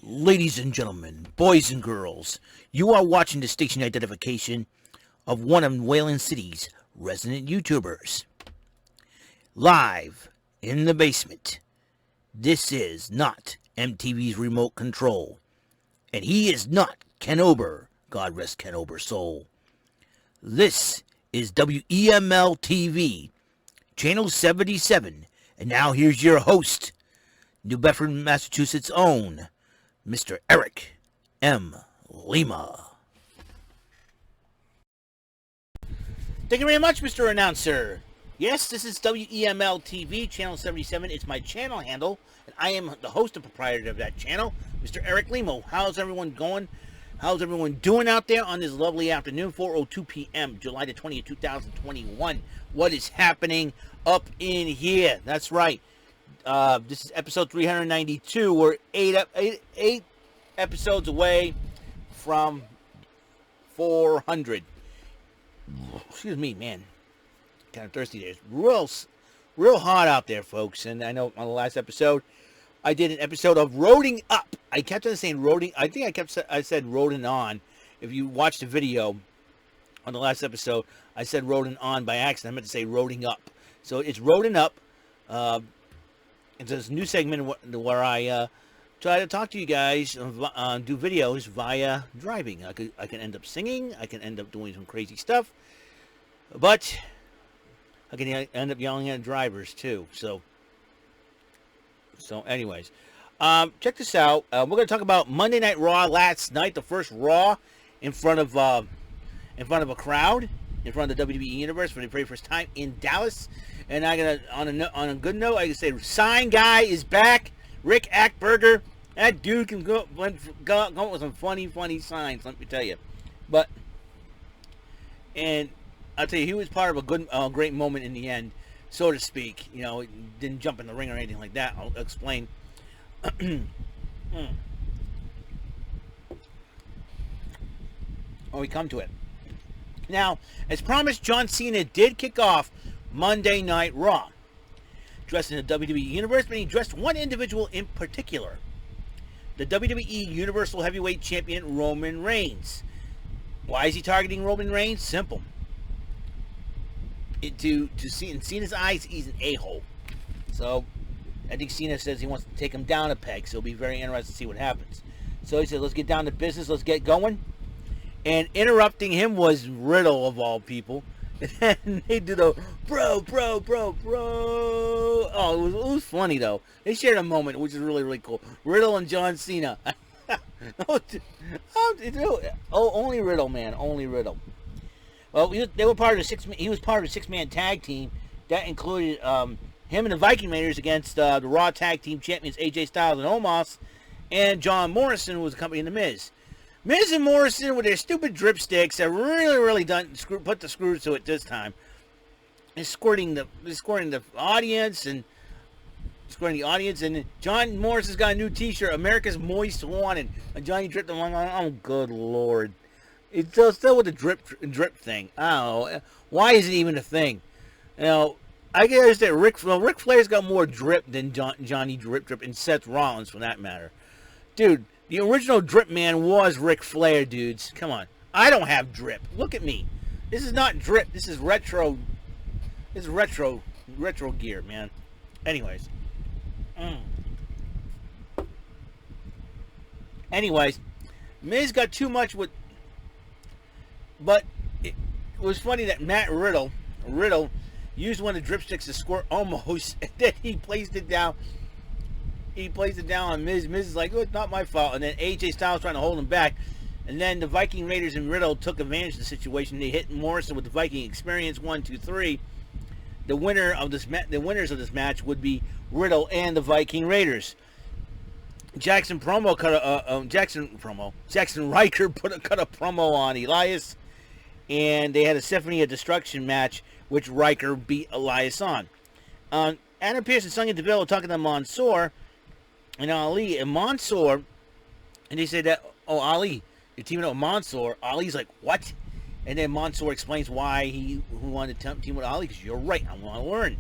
Ladies and gentlemen, boys and girls, you are watching the station identification of one of Wayland City's resident YouTubers. Live in the basement. This is not MTV's remote control. And he is not Ken Ober. God rest Ken Ober's soul. This is WEML-TV, Channel 77. And now here's your host, New Bedford, Massachusetts' own, Mr. Eric M. Lima. Thank you very much, Mr. Announcer. Yes, this is WEML-TV, Channel 77. It's my channel handle, and I am the host and proprietor of that channel, Mr. Eric Lima. How's everyone going? How's everyone doing out there on this lovely afternoon, 4:02 p.m., July the 20th, 2021? What is happening up in here? That's right. This is episode 392. We're eight episodes away from 400. Excuse me, man. Kind of thirsty there. It's real hot out there, folks. And I know on the last episode, I did an episode of roading up. I kept on saying roading. I think I said roading on. If you watch the video on the last episode, I said roading on by accident. I meant to say roading up. So it's roading up. It's this new segment where I try to talk to you guys, do videos via driving. I can end up singing. I can end up doing some crazy stuff. But I can end up yelling at drivers too. So anyways, check this out. We're going to talk about Monday Night Raw last night, the first Raw in front of a crowd, in front of the WWE Universe for the very first time in Dallas. And I got on a good note, I can say Sign Guy is back. Rick Ackberger, that dude can go with some funny signs. Let me tell you. And I'll tell you, he was part of a great moment in the end, so to speak. You know, he didn't jump in the ring or anything like that. I'll explain. When we come to it. Now, as promised, John Cena did kick off Monday Night Raw, dressed in the WWE Universe, but he dressed one individual in particular, the WWE Universal Heavyweight Champion Roman Reigns. Why is he targeting Roman Reigns? Simple. To see in Cena's eyes, he's an a-hole. So I think Cena says he wants to take him down a peg, so it'll be very interesting to see what happens. So he said, let's get down to business, let's get going. And interrupting him was Riddle, of all people. And then they did a bro. Oh, it was funny, though. They shared a moment, which is really cool. Riddle and John Cena. Only Riddle, man. Only Riddle. Well, he was part of a six-man tag team. That included him and the Viking Raiders against the Raw Tag Team Champions AJ Styles and Omos. And John Morrison, who was accompanying The Miz. Miz and Morrison with their stupid drip sticks have really put the screws to it this time. They're squirting the audience and John Morrison's got a new T-shirt, America's Moist Wanted. And Johnny dripped along. Oh, good Lord! It's still with the drip thing. I don't know why is it even a thing. You know, I guess that Ric Flair's got more drip than Johnny Drip and Seth Rollins for that matter, dude. The original drip man was Ric Flair, dudes. Come on. I don't have drip. Look at me. This is not drip. This is retro. This is retro gear, man. Anyways. Anyways, Miz got too much with... But it was funny that Matt Riddle used one of the dripsticks to squirt almost, and then he placed it down. He placed it down on Miz. Miz is like, oh, it's not my fault. And then AJ Styles trying to hold him back. And then the Viking Raiders and Riddle took advantage of the situation. They hit Morrison with the Viking Experience 1, 2, 3. The winners of this match would be Riddle and the Viking Raiders. Jackson Riker cut a promo on Elias, and they had a Symphony of Destruction match, which Riker beat Elias on. Adam Pearce and Sonya Deville were talking to Mansoor and Ali, and Mansoor, and they said that, oh, Ali, you're teaming up with Mansoor. Ali's like, what? And then Mansoor explains why he wanted to team with Ali, because you're right, I want to learn.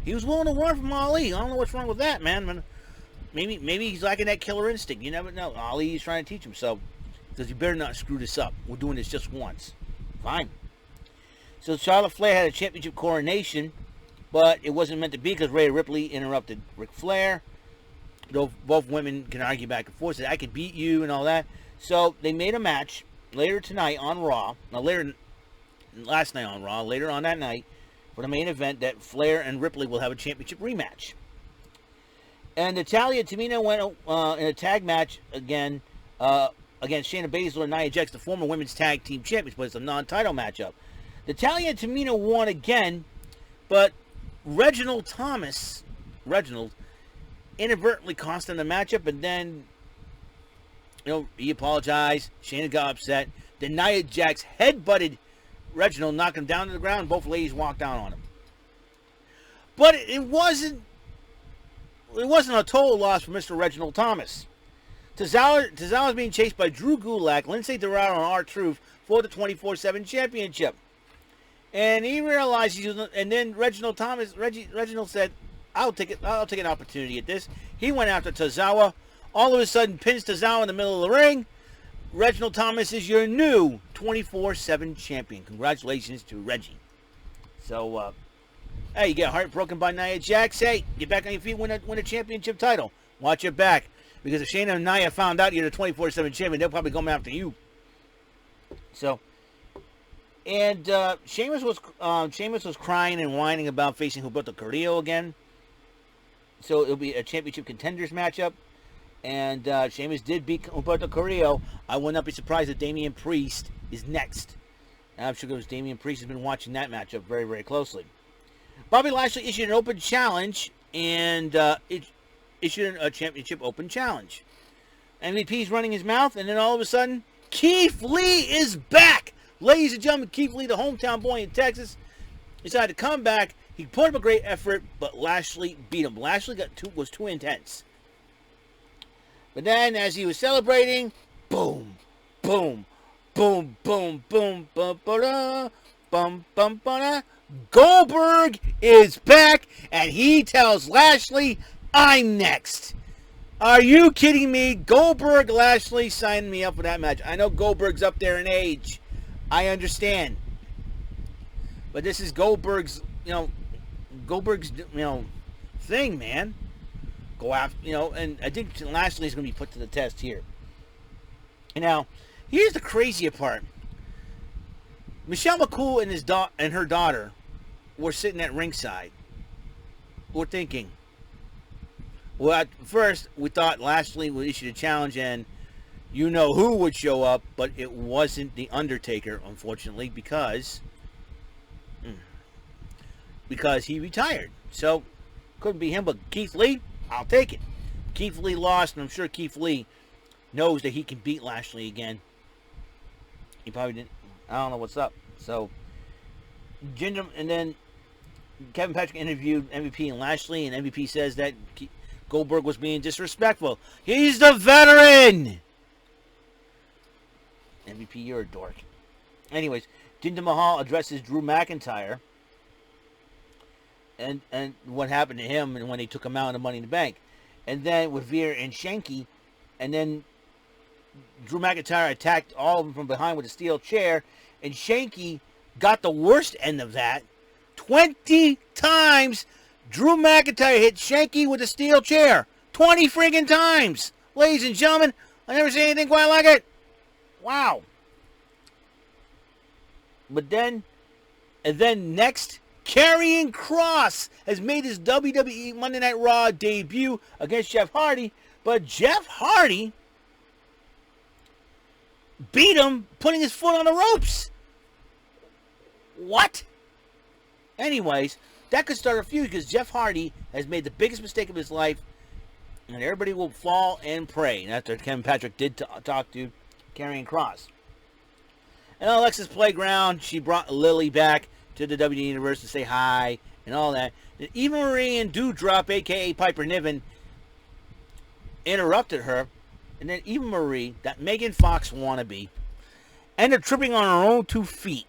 He was willing to learn from Ali. I don't know what's wrong with that, man. maybe he's lacking that killer instinct. You never know. Ali is trying to teach him, so because you better not screw this up. We're doing this just once. Fine. So Charlotte Flair had a championship coronation, but it wasn't meant to be because Rhea Ripley interrupted Ric Flair. Though both women can argue back and forth, said I could beat you and all that. So they made a match later tonight on Raw. Now last night on Raw. Later on that night for the main event that Flair and Ripley will have a championship rematch. And Natalya and Tamina went in a tag match again against Shayna Baszler and Nia Jax, the former women's tag team champions, but it's a non-title matchup. Natalya and Tamina won again, but Reginald inadvertently cost them the matchup, and then, he apologized. Shayna got upset. Then Nia Jax headbutted Reginald, knocking him down to the ground, and both ladies walked down on him. But it wasn't a total loss for Mr. Reginald Thomas. Tozawa is being chased by Drew Gulak, Lindsay Dorado, and R-Truth for the 24/7 championship. And he realized and then Reginald said, I'll take an opportunity at this. He went after Tozawa. All of a sudden, pins Tozawa in the middle of the ring. Reginald Thomas is your new 24/7 champion. Congratulations to Reggie. So, hey, you get heartbroken by Nia Jax. Hey, get back on your feet, win a championship title. Watch your back. Because if Shayna and Nia found out you're the 24/7 champion, they'll probably come after you. So, and Sheamus was crying and whining about facing Humberto Carrillo again. So it'll be a championship contenders matchup. And Sheamus did beat Humberto Carrillo. I would not be surprised if Damian Priest is next. And I'm sure because Damian Priest has been watching that matchup very, very closely. Bobby Lashley issued an open challenge, and issued a championship open challenge. MVP's running his mouth, and then all of a sudden, Keith Lee is back! Ladies and gentlemen, Keith Lee, the hometown boy in Texas, decided to come back. He put up a great effort, but Lashley beat him. Lashley was too intense. But then, as he was celebrating, boom, boom, boom, boom, boom, bum, ba-da, bum, bum, ba-da. Goldberg is back, and he tells Lashley, I'm next. Are you kidding me? Goldberg, Lashley signed me up for that match. I know Goldberg's up there in age. I understand. But this is Goldberg's thing, man. Go after, and I think Lashley's going to be put to the test here. Now, here's the crazier part. Michelle McCool and her daughter were sitting at ringside. We're thinking, well, at first, we thought Lashley would issue a challenge and who would show up, but it wasn't The Undertaker, unfortunately, because he retired. So, couldn't be him, but Keith Lee, I'll take it. Keith Lee lost, and I'm sure Keith Lee knows that he can beat Lashley again. He probably didn't. I don't know what's up. So, and then Kevin Patrick interviewed MVP and Lashley, and MVP says that Goldberg was being disrespectful. He's the veteran! MVP, you're a dork. Anyways, Jinder Mahal addresses Drew McIntyre and what happened to him and when they took him out in the Money in the Bank. And then with Veer and Shanky, and then Drew McIntyre attacked all of them from behind with a steel chair, and Shanky got the worst end of that. 20 times Drew McIntyre hit Shanky with a steel chair. 20 friggin' times. Ladies and gentlemen, I never seen anything quite like it. Wow. But then next, Karrion Kross has made his WWE Monday Night Raw debut against Jeff Hardy, but Jeff Hardy beat him putting his foot on the ropes. What? Anyways, that could start a feud because Jeff Hardy has made the biggest mistake of his life, and everybody will fall and pray. And after Kevin Patrick did talk to Karrion Kross. And Alexa's Playground, she brought Lily back to the WWE Universe to say hi and all that. And Eva Marie and Doudrop, a.k.a. Piper Niven, interrupted her. And then Eva Marie, that Megan Fox wannabe, ended up tripping on her own 2 feet.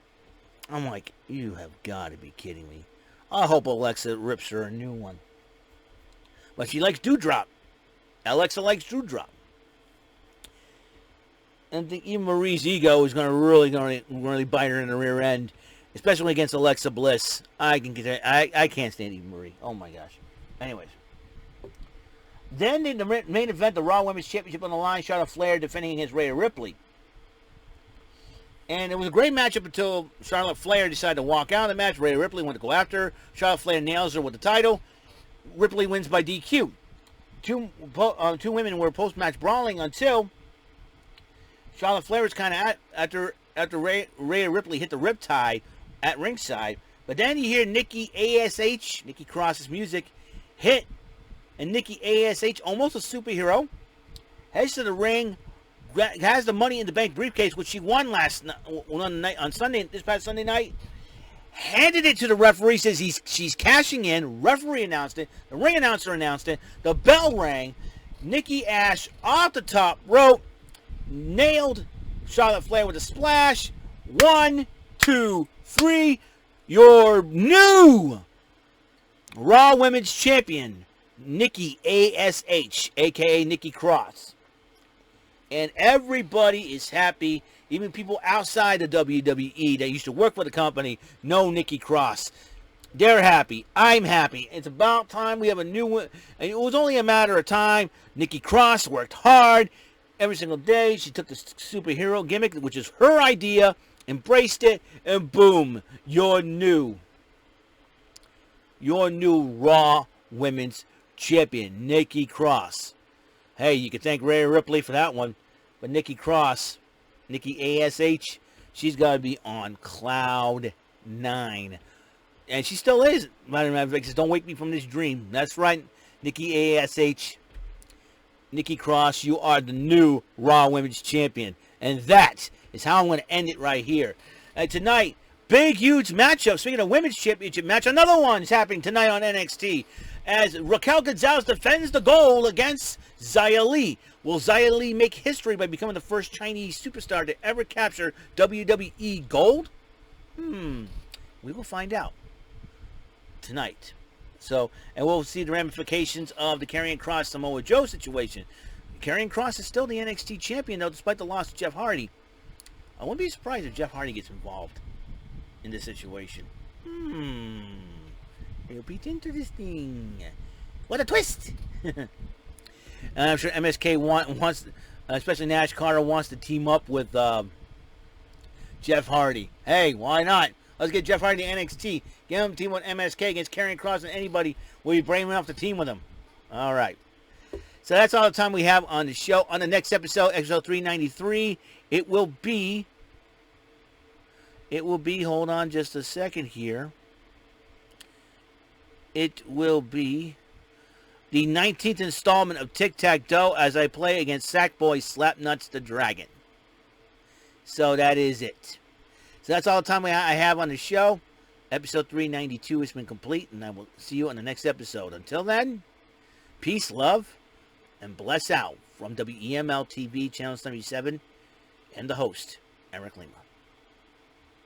I'm like, you have got to be kidding me. I hope Alexa rips her a new one. But she likes Doudrop. Alexa likes Doudrop. And I think even Marie's ego is going to really bite her in the rear end, especially against Alexa Bliss. I can't stand even Marie. Oh my gosh. Anyways. Then in the main event, the Raw Women's Championship on the line, Charlotte Flair defending against Rhea Ripley. And it was a great matchup until Charlotte Flair decided to walk out of the match. Rhea Ripley went to go after her. Charlotte Flair nails her with the title. Ripley wins by DQ. Two women were post-match brawling until Charlotte Flair was kind of after Rhea Ripley hit the riptide at ringside. But then you hear Nikki ASH, Nikki Cross's music, hit. And Nikki ASH, almost a superhero, heads to the ring, has the Money in the Bank briefcase, which she won this past Sunday night, handed it to the referee, says she's cashing in. Referee announced it. The ring announcer announced it. The bell rang. Nikki ASH off the top rope, nailed Charlotte Flair with a splash. 1, 2, 3. Your new Raw Women's Champion, Nikki ASH, a.k.a. Nikki Cross. And everybody is happy. Even people outside the WWE that used to work for the company know Nikki Cross. They're happy. I'm happy. It's about time we have a new one. And it was only a matter of time. Nikki Cross worked hard every single day. She took the superhero gimmick, which is her idea, embraced it, and boom, you're new. Your new Raw Women's Champion, Nikki Cross. Hey, you can thank Rhea Ripley for that one. But Nikki Cross, Nikki ASH, she's got to be on cloud 9. And she still is. Matter of fact, don't wake me from this dream. That's right, Nikki ASH, Nikki Cross, you are the new Raw Women's Champion. And that is how I'm going to end it right here. And tonight, big, huge matchup. Speaking of Women's Championship match, another one is happening tonight on NXT. As Raquel Gonzalez defends the gold against Xia Li. Will Xia Li make history by becoming the first Chinese superstar to ever capture WWE gold? We will find out tonight. So, and we'll see the ramifications of the Karrion Kross Samoa Joe situation. Karrion Kross is still the NXT champion, though, despite the loss of Jeff Hardy. I wouldn't be surprised if Jeff Hardy gets involved in this situation. It'll be interesting. What a twist! And I'm sure MSK wants, especially Nash Carter, wants to team up with Jeff Hardy. Hey, why not? Let's get Jeff Hardy to NXT. Get him to team with MSK against Karrion Kross and anybody. We'll be brave enough to team with him. All right. So that's all the time we have on the show. On the next episode, episode 393, it will be, hold on just a second here. It will be the 19th installment of Tic-Tac-Toe as I play against Sackboy Slapnuts the Dragon. So that is it. So that's all the time I have on the show. Episode 392 has been complete, and I will see you on the next episode. Until then, peace, love, and bless out from WEML-TV, Channel 77, and the host, Eric Lima.